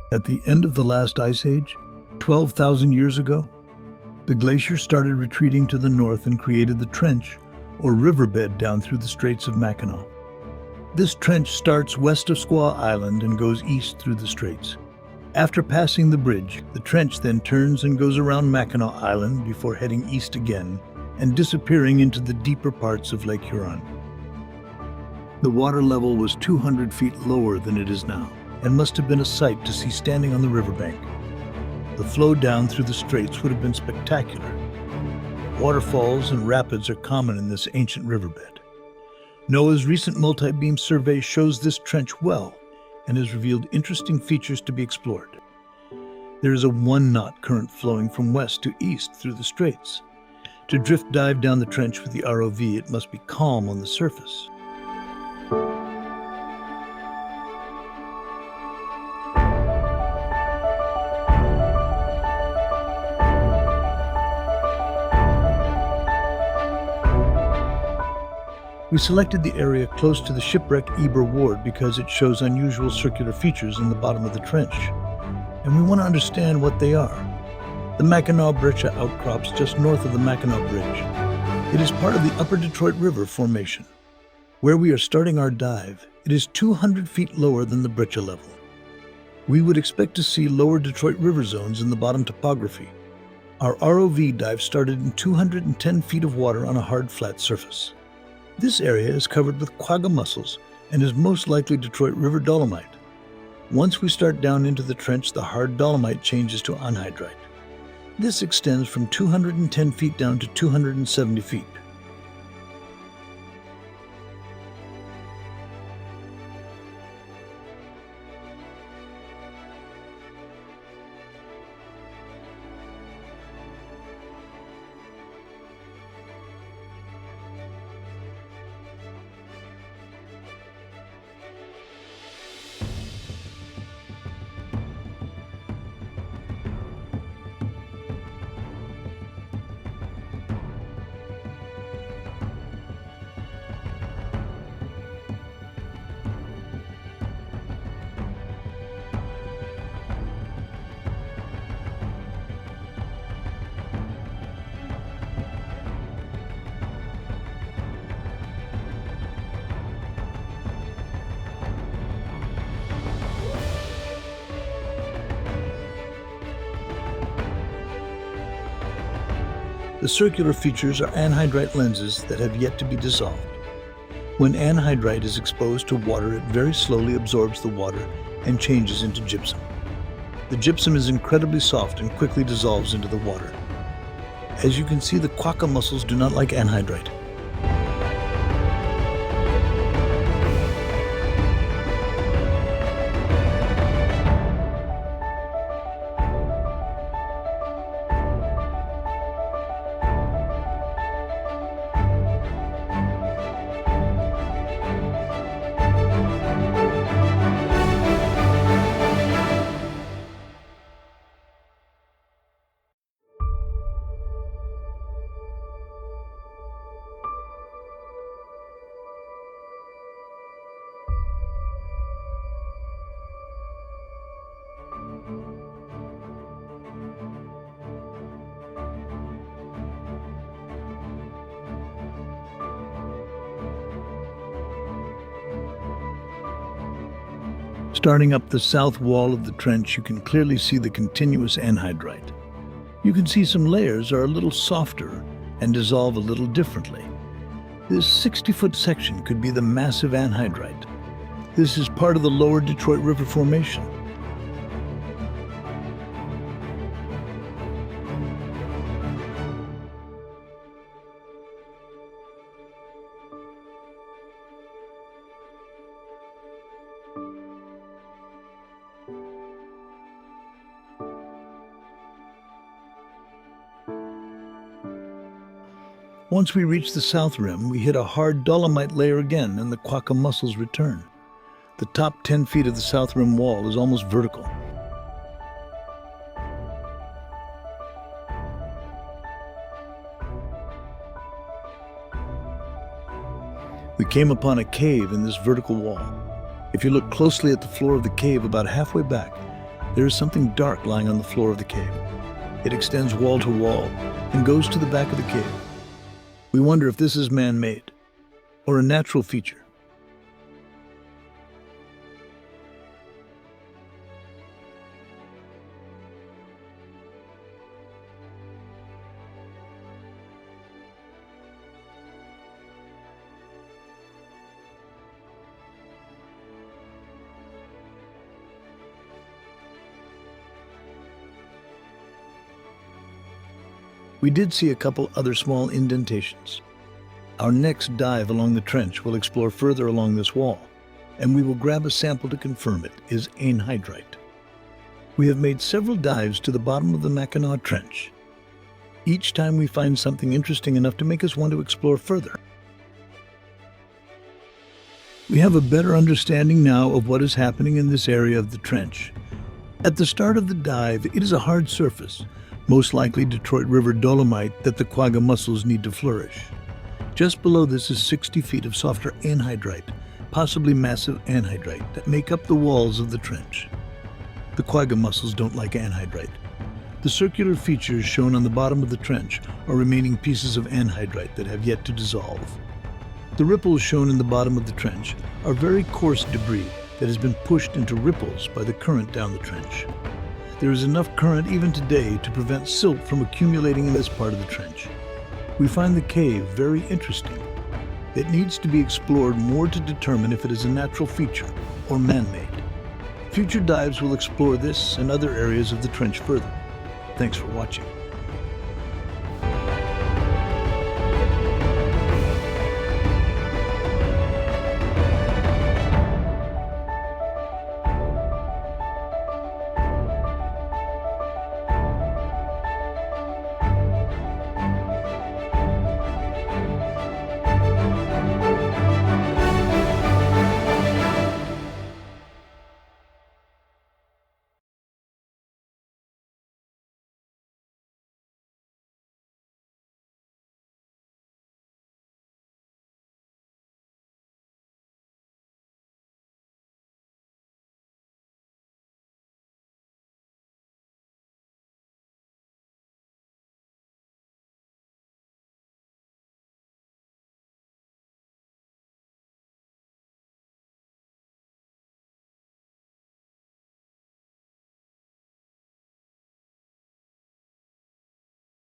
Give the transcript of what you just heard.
At the end of the last ice age, 12,000 years ago, the glacier started retreating to the north and created the trench, or riverbed, down through the Straits of Mackinaw. This trench starts west of Squaw Island and goes east through the Straits. After passing the bridge, the trench then turns and goes around Mackinaw Island before heading east again and disappearing into the deeper parts of Lake Huron. The water level was 200 feet lower than it is now, and must have been a sight to see standing on the riverbank. The flow down through the Straits would have been spectacular. Waterfalls and rapids are common in this ancient riverbed. NOAA's recent multi-beam survey shows this trench well and has revealed interesting features to be explored. There is a 1-knot current flowing from west to east through the Straits. To drift dive down the trench with the ROV, it must be calm on the surface. We selected the area close to the shipwreck Eber Ward because it shows unusual circular features in the bottom of the trench, and we want to understand what they are. The Mackinaw Bridge outcrops just north of the Mackinaw Bridge. It is part of the Upper Detroit River Formation. Where we are starting our dive, it is 200 feet lower than the breccia level. We would expect to see lower Detroit River zones in the bottom topography. Our ROV dive started in 210 feet of water on a hard, flat surface. This area is covered with quagga mussels and is most likely Detroit River dolomite. Once we start down into the trench, the hard dolomite changes to anhydrite. This extends from 210 feet down to 270 feet. The circular features are anhydrite lenses that have yet to be dissolved. When anhydrite is exposed to water, it very slowly absorbs the water and changes into gypsum. The gypsum is incredibly soft and quickly dissolves into the water. As you can see, the quagga mussels do not like anhydrite. Starting up the south wall of the trench, you can clearly see the continuous anhydrite. You can see some layers are a little softer and dissolve a little differently. This 60-foot section could be the massive anhydrite. This is part of the lower Detroit River Formation. Once we reach the south rim, we hit a hard dolomite layer again and the quagga mussels return. The top 10 feet of the south rim wall is almost vertical. We came upon a cave in this vertical wall. If you look closely at the floor of the cave about halfway back, There is something dark lying on the floor of the cave. It extends wall to wall and goes to the back of the cave. We wonder if this is man-made or a natural feature. We did see a couple other small indentations. Our next dive along the trench will explore further along this wall, and we will grab a sample to confirm it is anhydrite. We have made several dives to the bottom of the Mackinaw Trench. Each time we find something interesting enough to make us want to explore further. We have a better understanding now of what is happening in this area of the trench. At the start of the dive, it is a hard surface, most likely Detroit River dolomite that the quagga mussels need to flourish. Just below this is 60 feet of softer anhydrite, possibly massive anhydrite, that make up the walls of the trench. The quagga mussels don't like anhydrite. The circular features shown on the bottom of the trench are remaining pieces of anhydrite that have yet to dissolve. The ripples shown in the bottom of the trench are very coarse debris that has been pushed into ripples by the current down the trench. There is enough current even today to prevent silt from accumulating in this part of the trench. We find the cave very interesting. It needs to be explored more to determine if it is a natural feature or man-made. Future dives will explore this and other areas of the trench further. Thanks for watching.